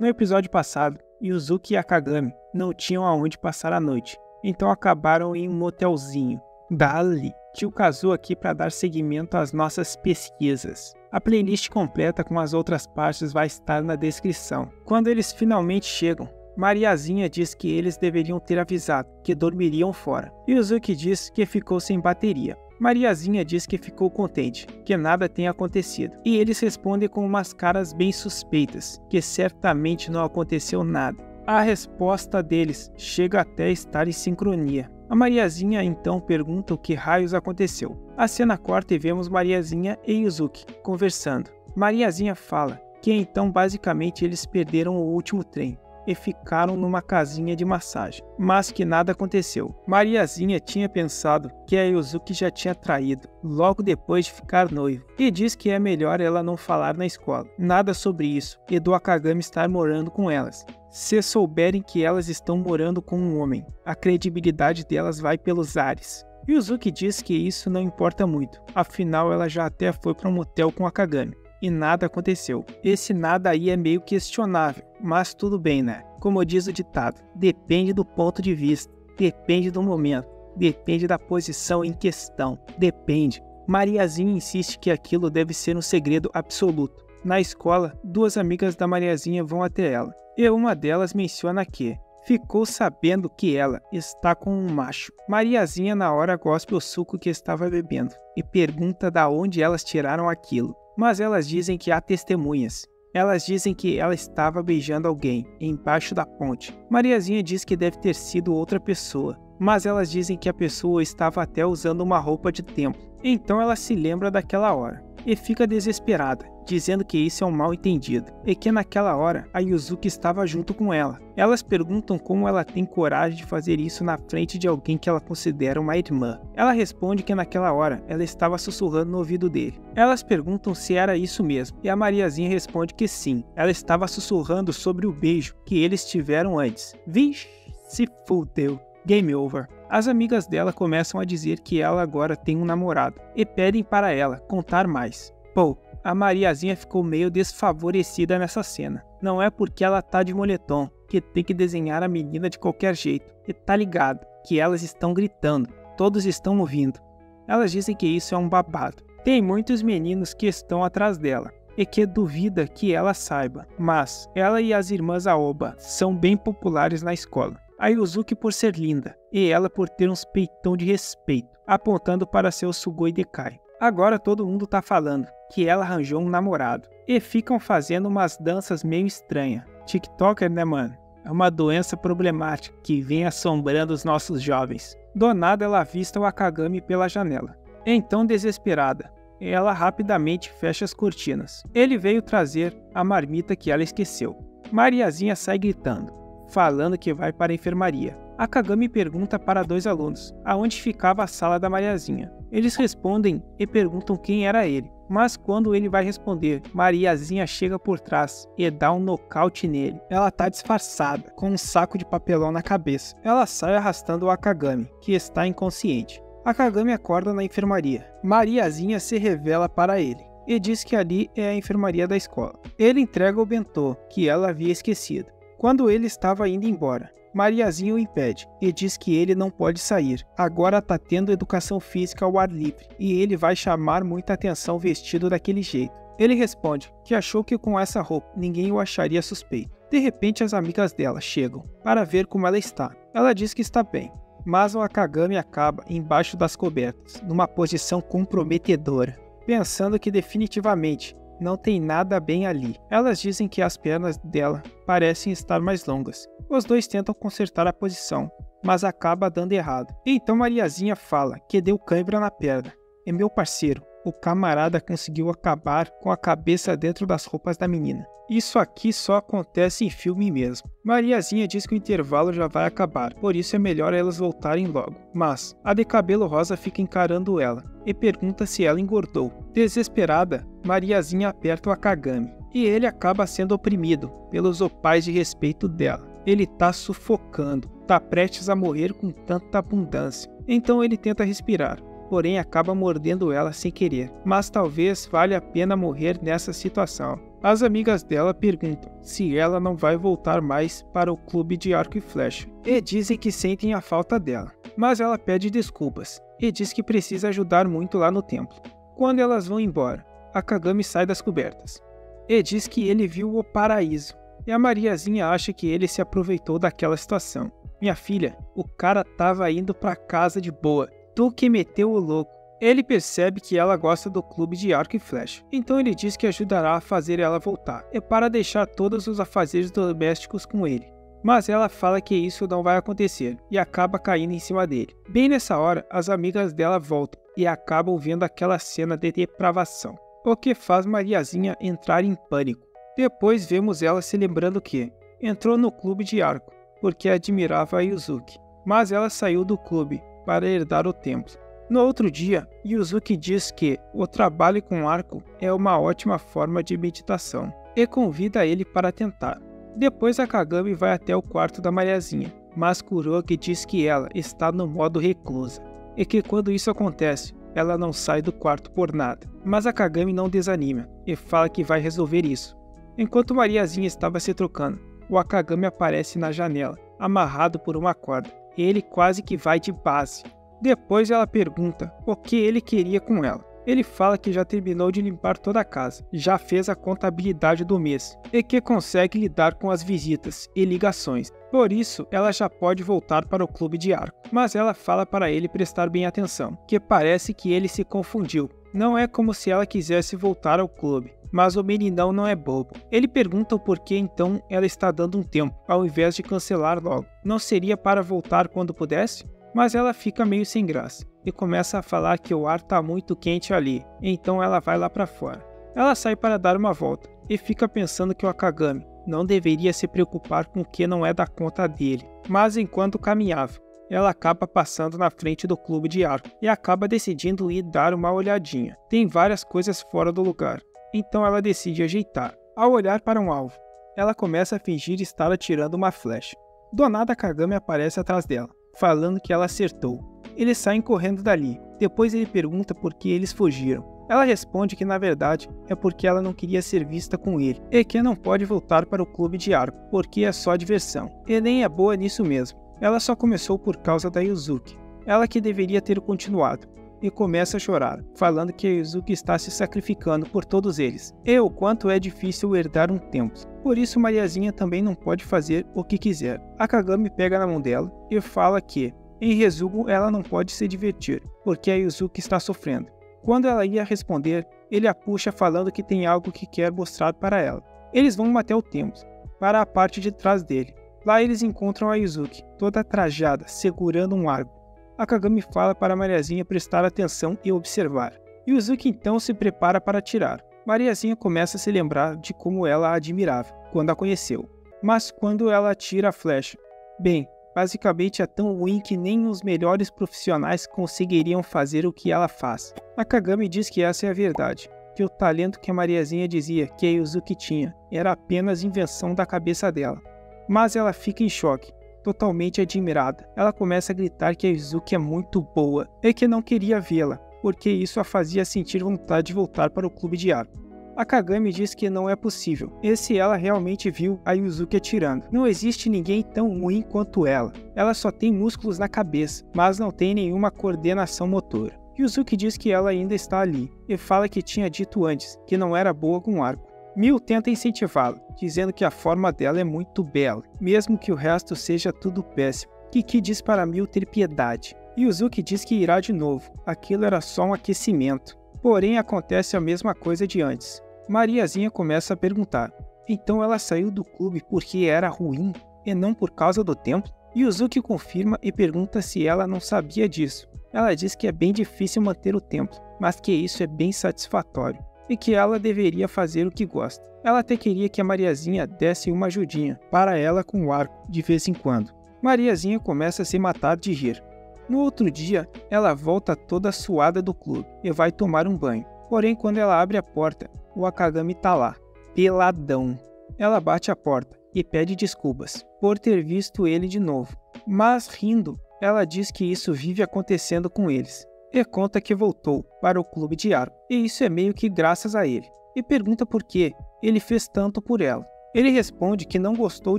No episódio passado, Yuzuki e Akagami não tinham aonde passar a noite, então acabaram em um motelzinho. Dali, tio Kazu aqui para dar seguimento às nossas pesquisas. A playlist completa com as outras partes vai estar na descrição. Quando eles finalmente chegam, Mariazinha diz que eles deveriam ter avisado que dormiriam fora. Yuzuki diz que ficou sem bateria. Mariazinha diz que ficou contente, que nada tenha acontecido. E eles respondem com umas caras bem suspeitas, que certamente não aconteceu nada. A resposta deles chega até a estar em sincronia. A Mariazinha então pergunta o que raios aconteceu. A cena corta e vemos Mariazinha e Yuzuki conversando. Mariazinha fala que então basicamente eles perderam o último trem e ficaram numa casinha de massagem, mas que nada aconteceu. Mariazinha tinha pensado que a Yuzuki já tinha traído logo depois de ficar noivo, e diz que é melhor ela não falar na escola nada sobre isso e do Akagami estar morando com elas. Se souberem que elas estão morando com um homem, a credibilidade delas vai pelos ares. Yuzuki diz que isso não importa muito, afinal ela já até foi para um motel com Akagami. E nada aconteceu. Esse nada aí é meio questionável, mas tudo bem, né? Como diz o ditado, depende do ponto de vista, depende do momento, depende da posição em questão, depende. Mariazinha insiste que aquilo deve ser um segredo absoluto. Na escola, duas amigas da Mariazinha vão até ela, e uma delas menciona que ficou sabendo que ela está com um macho. Mariazinha na hora gospe o suco que estava bebendo e pergunta da onde elas tiraram aquilo. Mas elas dizem que há testemunhas. Elas dizem que ela estava beijando alguém embaixo da ponte. Mariazinha diz que deve ter sido outra pessoa, mas elas dizem que a pessoa estava até usando uma roupa de templo. Então ela se lembra daquela hora e fica desesperada, dizendo que isso é um mal entendido e que naquela hora a Yuzuki estava junto com ela. Elas perguntam como ela tem coragem de fazer isso na frente de alguém que ela considera uma irmã. Ela responde que naquela hora ela estava sussurrando no ouvido dele. Elas perguntam se era isso mesmo e a Mariazinha responde que sim, ela estava sussurrando sobre o beijo que eles tiveram antes. Vixe, se fudeu. Game over. As amigas dela começam a dizer que ela agora tem um namorado e pedem para ela contar mais. Pô, a Mariazinha ficou meio desfavorecida nessa cena. Não é porque ela tá de moletom que tem que desenhar a menina de qualquer jeito. E tá ligado que elas estão gritando, todos estão ouvindo. Elas dizem que isso é um babado. Tem muitos meninos que estão atrás dela e que duvida que ela saiba, mas ela e as irmãs Aoba são bem populares na escola. A Yuzuki por ser linda, e ela por ter uns peitão de respeito, apontando para seu Sugoi Dekai. Agora todo mundo tá falando que ela arranjou um namorado, e ficam fazendo umas danças meio estranhas. TikToker, né, mano? É uma doença problemática que vem assombrando os nossos jovens. Do nada ela avista o Akagami pela janela. Então, desesperada, ela rapidamente fecha as cortinas. Ele veio trazer a marmita que ela esqueceu. Mariazinha sai gritando, falando que vai para a enfermaria. Akagami pergunta para dois alunos aonde ficava a sala da Mariazinha. Eles respondem e perguntam quem era ele, mas quando ele vai responder, Mariazinha chega por trás e dá um nocaute nele. Ela tá disfarçada, com um saco de papelão na cabeça. Ela sai arrastando o Akagami, que está inconsciente. Akagami acorda na enfermaria. Mariazinha se revela para ele e diz que ali é a enfermaria da escola. Ele entrega o bentô que ela havia esquecido. Quando ele estava indo embora, Mariazinha o impede e diz que ele não pode sair. Agora tá tendo educação física ao ar livre e ele vai chamar muita atenção vestido daquele jeito. Ele responde que achou que com essa roupa ninguém o acharia suspeito. De repente as amigas dela chegam para ver como ela está. Ela diz que está bem, mas o Akagami acaba embaixo das cobertas, numa posição comprometedora, pensando que definitivamente não tem nada bem ali. Elas dizem que as pernas dela parecem estar mais longas. Os dois tentam consertar a posição, mas acaba dando errado. Então Mariazinha fala que deu cãibra na perna. E meu parceiro, o camarada conseguiu acabar com a cabeça dentro das roupas da menina. Isso aqui só acontece em filme mesmo. Mariazinha diz que o intervalo já vai acabar, por isso é melhor elas voltarem logo. Mas a de cabelo rosa fica encarando ela e pergunta se ela engordou. Desesperada, Mariazinha aperta o Akagami e ele acaba sendo oprimido pelos opais de respeito dela. Ele tá sufocando, tá prestes a morrer com tanta abundância. Então ele tenta respirar, porém acaba mordendo ela sem querer. Mas talvez valha a pena morrer nessa situação. As amigas dela perguntam se ela não vai voltar mais para o clube de arco e flecha e dizem que sentem a falta dela, mas ela pede desculpas e diz que precisa ajudar muito lá no templo. Quando elas vão embora, Akagami sai das cobertas e diz que ele viu o paraíso e a Mariazinha acha que ele se aproveitou daquela situação. Minha filha, o cara tava indo pra casa de boa, tu que meteu o louco. Ele percebe que ela gosta do clube de arco e flecha, então ele diz que ajudará a fazer ela voltar, e para deixar todos os afazeres domésticos com ele. Mas ela fala que isso não vai acontecer, e acaba caindo em cima dele. Bem nessa hora, as amigas dela voltam, e acabam vendo aquela cena de depravação, o que faz Mariazinha entrar em pânico. Depois vemos ela se lembrando que entrou no clube de arco, porque admirava a Yuzuki, mas ela saiu do clube para herdar o templo. No outro dia, Yuzuki diz que o trabalho com arco é uma ótima forma de meditação e convida ele para tentar. Depois Akagami vai até o quarto da Mariazinha, mas Kuroki diz que ela está no modo reclusa e que quando isso acontece, ela não sai do quarto por nada. Mas Akagami não desanima e fala que vai resolver isso. Enquanto Mariazinha estava se trocando, o Akagami aparece na janela, amarrado por uma corda, e ele quase que vai de base. Depois ela pergunta o que ele queria com ela. Ele fala que já terminou de limpar toda a casa, já fez a contabilidade do mês e que consegue lidar com as visitas e ligações. Por isso, ela já pode voltar para o clube de arco. Mas ela fala para ele prestar bem atenção, que parece que ele se confundiu. Não é como se ela quisesse voltar ao clube, mas o meninão não é bobo. Ele pergunta o porquê então ela está dando um tempo, ao invés de cancelar logo. Não seria para voltar quando pudesse? Mas ela fica meio sem graça e começa a falar que o ar tá muito quente ali, então ela vai lá para fora. Ela sai para dar uma volta e fica pensando que o Akagami não deveria se preocupar com o que não é da conta dele. Mas enquanto caminhava, ela acaba passando na frente do clube de arco e acaba decidindo ir dar uma olhadinha. Tem várias coisas fora do lugar, então ela decide ajeitar. Ao olhar para um alvo, ela começa a fingir estar atirando uma flecha. Do nada Akagami aparece atrás dela, falando que ela acertou. Eles saem correndo dali. Depois ele pergunta por que eles fugiram. Ela responde que na verdade é porque ela não queria ser vista com ele e que não pode voltar para o clube de arco porque é só diversão e nem é boa nisso mesmo. Ela só começou por causa da Yuzuki, ela que deveria ter continuado, e começa a chorar, falando que a Yuzuki está se sacrificando por todos eles e o quanto é difícil herdar um templo. Por isso Mariazinha também não pode fazer o que quiser. Akagami pega na mão dela e fala que, em resumo, ela não pode se divertir, porque a Yuzuki está sofrendo. Quando ela ia responder, ele a puxa falando que tem algo que quer mostrar para ela. Eles vão até o templo, para a parte de trás dele. Lá eles encontram a Yuzuki, toda trajada, segurando um arco. Akagami fala para Mariazinha prestar atenção e observar. Yuzuki então se prepara para atirar. Mariazinha começa a se lembrar de como ela a admirava quando a conheceu. Mas quando ela atira a flecha, bem, basicamente é tão ruim que nem os melhores profissionais conseguiriam fazer o que ela faz. Akagami diz que essa é a verdade, que o talento que a Mariazinha dizia que a Yuzuki tinha era apenas invenção da cabeça dela. Mas ela fica em choque, totalmente admirada. Ela começa a gritar que a Yuzuki é muito boa e que não queria vê-la, porque isso a fazia sentir vontade de voltar para o clube de arco. Akagami diz que não é possível, e se ela realmente viu a Yuzuki atirando. Não existe ninguém tão ruim quanto ela. Ela só tem músculos na cabeça, mas não tem nenhuma coordenação motora. Yuzuki diz que ela ainda está ali, e fala que tinha dito antes que não era boa com arco. Miu tenta incentivá-la, dizendo que a forma dela é muito bela, mesmo que o resto seja tudo péssimo. Kiki diz para Miu ter piedade. Yuzuki diz que irá de novo, aquilo era só um aquecimento. Porém acontece a mesma coisa de antes. Mariazinha começa a perguntar, então ela saiu do clube porque era ruim e não por causa do templo? Yuzuki confirma e pergunta se ela não sabia disso. Ela diz que é bem difícil manter o templo, mas que isso é bem satisfatório e que ela deveria fazer o que gosta. Ela até queria que a Mariazinha desse uma ajudinha para ela com o arco de vez em quando. Mariazinha começa a se matar de rir. No outro dia, ela volta toda suada do clube e vai tomar um banho. Porém, quando ela abre a porta, o Akagami tá lá, peladão. Ela bate a porta e pede desculpas por ter visto ele de novo. Mas rindo, ela diz que isso vive acontecendo com eles. E conta que voltou para o clube de arco, e isso é meio que graças a ele. E pergunta por quê ele fez tanto por ela. Ele responde que não gostou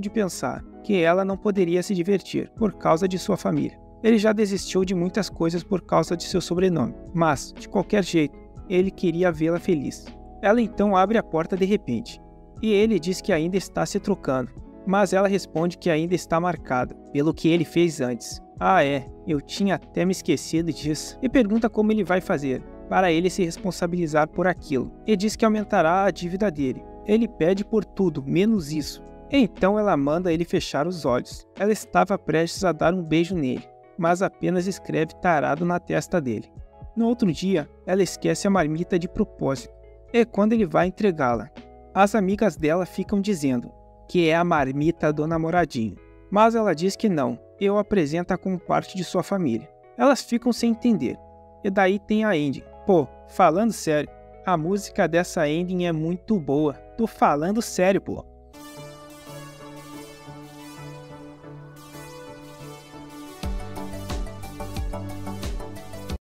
de pensar que ela não poderia se divertir por causa de sua família. Ele já desistiu de muitas coisas por causa de seu sobrenome, mas, de qualquer jeito, ele queria vê-la feliz. Ela então abre a porta de repente, e ele diz que ainda está se trocando, mas ela responde que ainda está marcada pelo que ele fez antes. Ah é, eu tinha até me esquecido disso. E pergunta como ele vai fazer para ele se responsabilizar por aquilo, e diz que aumentará a dívida dele. Ele pede por tudo, menos isso. Então ela manda ele fechar os olhos. Ela estava prestes a dar um beijo nele, mas apenas escreve tarado na testa dele. No outro dia, ela esquece a marmita de propósito. É quando ele vai entregá-la. As amigas dela ficam dizendo que é a marmita do namoradinho, mas ela diz que não, e o apresenta como parte de sua família. Elas ficam sem entender, e daí tem a ending. Pô, falando sério, a música dessa ending é muito boa. Tô falando sério, pô.